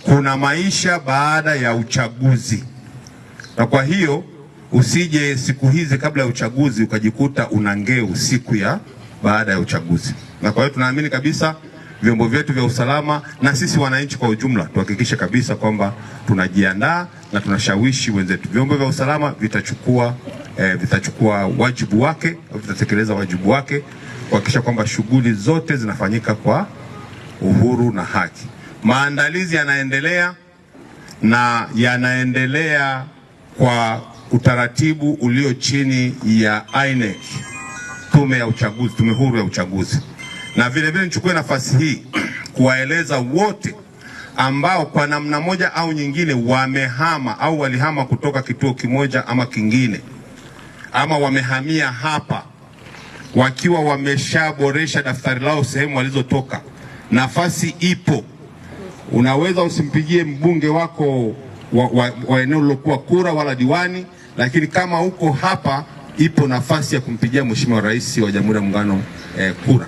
kuna maisha baada ya uchaguzi, na kwa hiyo usije siku hizi kabla ya uchaguzi ukajikuta una ngeu siku ya baada ya uchaguzi. Na kwa hiyo tunaamini kabisa vyombo vyetu vya usalama na sisi wananchi kwa ujumla tuhakikishe kabisa kwamba tunajiandaa na tunashawishi wenzetu. Vyombo vya usalama vitachukua wajibu wake, vitatekeleza wajibu wake kuhakikisha kwamba shughuli zote zinafanyika kwa uhuru na haki. Maandalizi yanaendelea na yanaendelea kwa utaratibu ulio chini ya INEC, tume ya uchaguzi, tume huru ya uchaguzi. Na vile vile nichukue nafasi hii kuwaeleza wote ambao kwa namna moja au nyingine wamehama au walihama kutoka kituo kimoja ama kingine, ama wamehamia hapa wakiwa wameshaboresha daftari lao sehemu walizotoka, nafasi ipo. Unaweza usimpigie mbunge wako wa eneo lilokuwa kura wala diwani, lakini kama uko hapa ipo nafasi ya kumpigia Mheshimiwa Rais wa Jamhuri ya Muungano kura.